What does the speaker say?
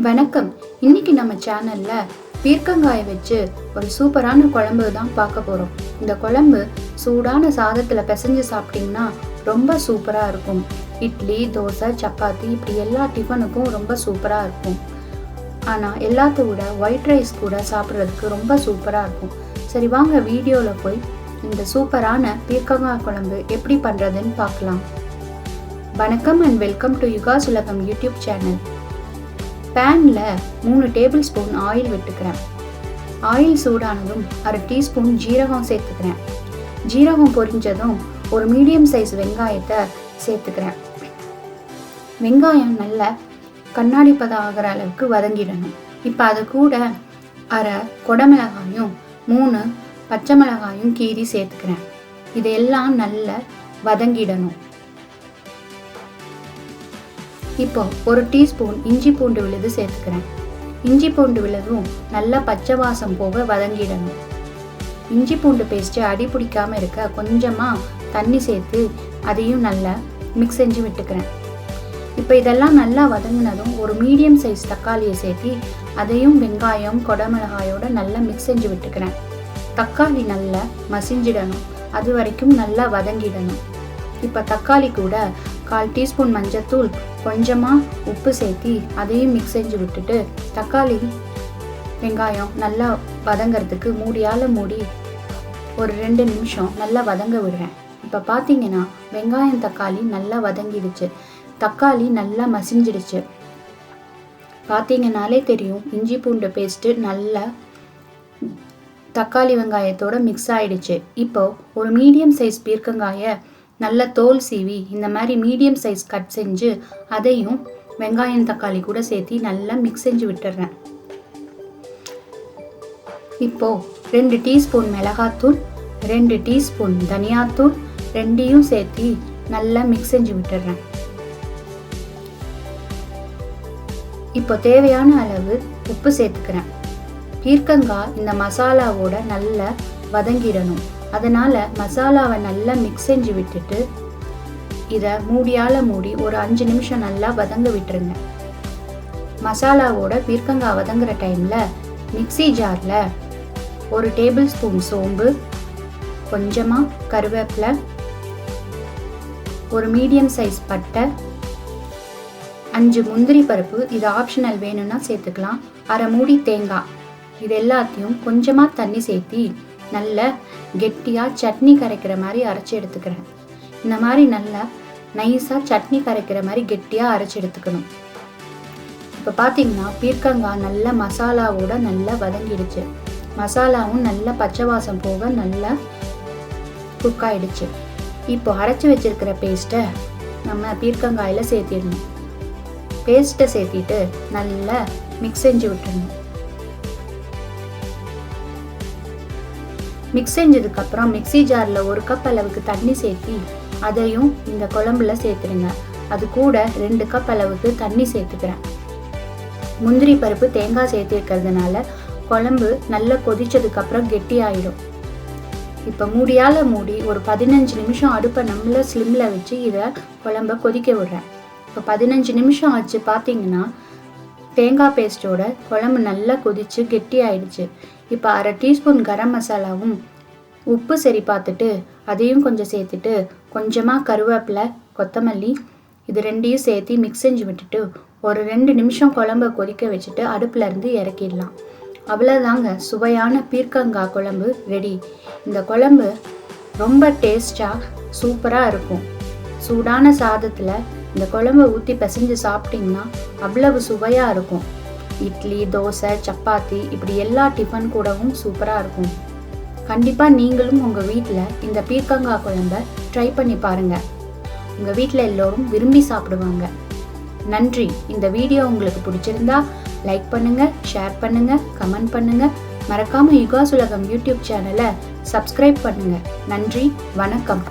வணக்கம். இன்னைக்கு நம்ம சேனல்ல பீர்க்கங்காயை வச்சு ஒரு சூப்பரான குழம்பு தான் பார்க்க போறோம். இந்த குழம்பு சூடான சாதத்துல பிசைஞ்சு சாப்பிட்டீங்கன்னா ரொம்ப சூப்பரா இருக்கும். இட்லி, தோசை, சப்பாத்தி இப்படி எல்லா டிஃபனுக்கும் ரொம்ப சூப்பரா இருக்கும். ஆனா எல்லாத்த விட ஒயிட் ரைஸ் கூட சாப்பிட்றதுக்கு ரொம்ப சூப்பரா இருக்கும். சரி வாங்க வீடியோல போய் இந்த சூப்பரான பீர்க்கங்காய் குழம்பு எப்படி பண்றதுன்னு பார்க்கலாம். வணக்கம் அண்ட் வெல்கம் டு யுகாஸ் உலகம் யூடியூப் சேனல். பேன்ல 3 டேபிள் ஸ்பூன் ஆயில் விட்டுக்கிறேன். ஆயில் சூடானதும் 1/2 டீஸ்பூன் ஜீரகம் சேர்த்துக்கிறேன். ஜீரகம் பொரிஞ்சதும் ஒரு மீடியம் சைஸ் வெங்காயத்தை சேர்த்துக்கிறேன். வெங்காயம் நல்லா கண்ணாடி பதம் ஆகிற அளவுக்கு வதங்கிடணும். இப்போ அது கூட 1/2 கொடமிளகாயும் 3 பச்சை மிளகாயும் கீறி சேர்த்துக்கிறேன். இதெல்லாம் நல்லா வதங்கிடணும். இப்போ 1 டீஸ்பூன் இஞ்சி பூண்டு விழுது சேர்த்துக்கிறேன். இஞ்சி பூண்டு விழுதும் நல்லா பச்சை வாசம் போக வதங்கிடணும். இஞ்சி பூண்டு பேஸ்ட்டு அடி பிடிக்காம இருக்க கொஞ்சமாக தண்ணி சேர்த்து அதையும் நல்லா மிக்ஸ் செஞ்சு விட்டுக்கிறேன். இப்போ இதெல்லாம் நல்லா வதங்கினதும் ஒரு மீடியம் சைஸ் தக்காளியை சேர்த்து அதையும் வெங்காயம் கொடமிளகாயோட நல்லா மிக்ஸ் செஞ்சு விட்டுக்கிறேன். தக்காளி நல்லா மசிஞ்சிடணும். அது வரைக்கும் நல்லா வதங்கிடணும். இப்போ தக்காளி கூட 1/4 டீஸ்பூன் மஞ்சத்தூள், கொஞ்சமாக உப்பு சேர்த்தி அதையும் மிக்ஸ் செஞ்சு விட்டுட்டு தக்காளி வெங்காயம் நல்லா வதங்கிறதுக்கு மூடியால் மூடி ஒரு 2 நிமிஷம் நல்லா வதங்க விடுறேன். இப்போ பார்த்தீங்கன்னா வெங்காயம் தக்காளி நல்லா வதங்கிடுச்சு. தக்காளி நல்லா மசிஞ்சிடுச்சு. பார்த்தீங்கன்னாலே தெரியும் இஞ்சி பூண்டு பேஸ்ட்டு நல்லா தக்காளி வெங்காயத்தோட மிக்ஸ் ஆகிடுச்சு. இப்போ ஒரு மீடியம் சைஸ் பீர்க்கங்காயை நல்ல தோல் சீவி இந்த மாதிரி மீடியம் சைஸ் கட் செஞ்சு அதையும் வெங்காயம் தக்காளி கூட சேர்த்து நல்லா மிக்ஸ் செஞ்சு விட்டுறேன். இப்போ 2 டீஸ்பூன் மிளகாத்தூள், 2 டீஸ்பூன் தனியாத்தூள் ரெண்டையும் சேர்த்து நல்லா மிக்ஸ் செஞ்சு விட்டுறேன். இப்போ தேவையான அளவு உப்பு சேர்த்துக்கிறேன். பீர்க்கங்காய் இந்த மசாலாவோட நல்லா வதங்கிடணும். அதனால் மசாலாவை நல்லா மிக்ஸ் செஞ்சு விட்டுட்டு இதை மூடியால் மூடி ஒரு 5 நிமிஷம் நல்லா வதங்க விட்டுருங்க. மசாலாவோட பீர்க்கங்காய் வதங்குற டைமில் மிக்ஸி ஜாரில் 1 டேபிள் ஸ்பூன் சோம்பு, கொஞ்சமாக கருவேப்பிலை, ஒரு மீடியம் சைஸ் பட்டை, 5 முந்திரி பருப்பு, இது ஆப்ஷனல் வேணும்னா சேர்த்துக்கலாம், 1/2 மூடி தேங்காய், இது எல்லாத்தையும் கொஞ்சமாக தண்ணி சேர்த்தி நல்ல கெட்டியாக சட்னி கரைக்கிற மாதிரி அரைச்சி எடுத்துக்கிறேன். இந்த மாதிரி நல்லா நைஸாக சட்னி கரைக்கிற மாதிரி கெட்டியாக அரைச்சி எடுத்துக்கணும். இப்போ பார்த்தீங்கன்னா பீர்க்கங்காய் நல்லா மசாலாவோட நல்லா வதங்கிடுச்சு. மசாலாவும் நல்லா பச்சை வாசம் போக நல்லா குக் ஆகிடுச்சு. இப்போ அரைச்சி வச்சிருக்கிற பேஸ்ட்டை நம்ம பீர்க்கங்காயில் சேர்த்திடணும். பேஸ்ட்டை சேர்த்திட்டு நல்லா மிக்ஸ் செஞ்சு விட்டுடணும். மிக்ஸ் செஞ்சதுக்கப்புறம் மிக்ஸி ஜாரில் 1 கப் அளவுக்கு தண்ணி சேர்த்தி அதையும் இந்த குழம்புல சேர்த்துடுங்க. அது கூட 2 கப் அளவுக்கு தண்ணி சேர்த்துக்கிறேன். முந்திரி பருப்பு தேங்காய் சேர்த்துருக்கிறதுனால குழம்பு நல்லா கொதிச்சதுக்கப்புறம் கெட்டி ஆகிடும். இப்போ மூடியால் மூடி ஒரு 15 நிமிஷம் அடுப்பை நம்மள ஸ்லிம்மில் வச்சு இதை குழம்ப கொதிக்க விடுறேன். இப்போ 15 நிமிஷம் ஆச்சு. பார்த்தீங்கன்னா தேங்காய் பேஸ்ட்டோட குழம்பு நல்லா கொதிச்சு கெட்டி ஆயிடுச்சு. இப்போ 1/2 டீஸ்பூன் கரம் மசாலாவும் உப்பு சரி பார்த்துட்டு அதையும் கொஞ்சம் சேர்த்துட்டு கொஞ்சமாக கருவேப்பிலை, கொத்தமல்லி இது ரெண்டையும் சேர்த்து மிக்ஸ் செஞ்சு விட்டுட்டு ஒரு 2 நிமிஷம் குழம்பை கொதிக்க வச்சுட்டு அடுப்பில் இருந்து இறக்கிடலாம். அவ்வளோதாங்க, சுவையான பீர்க்கங்காய் குழம்பு ரெடி. இந்த குழம்பு ரொம்ப டேஸ்டாக சூப்பராக இருக்கும். சூடான சாதத்தில் இந்த குழம்பை ஊற்றி பிசைஞ்சு சாப்பிட்டிங்கன்னா அவ்வளவு சுவையாக இருக்கும். இட்லி, தோசை, சப்பாத்தி இப்படி எல்லா டிஃபன் கூடவும் சூப்பராக இருக்கும். கண்டிப்பாக நீங்களும் உங்கள் வீட்டில் இந்த பீர்க்கங்காய் குழம்பை ட்ரை பண்ணி பாருங்கள். உங்கள் வீட்டில் எல்லோரும் விரும்பி சாப்பிடுவாங்க. நன்றி. இந்த வீடியோ உங்களுக்கு பிடிச்சிருந்தா லைக் பண்ணுங்கள், ஷேர் பண்ணுங்கள், கமெண்ட் பண்ணுங்கள். மறக்காமல் யுகாஸ் உலகம் யூடியூப் சேனலை சப்ஸ்கிரைப் பண்ணுங்கள். நன்றி, வணக்கம்.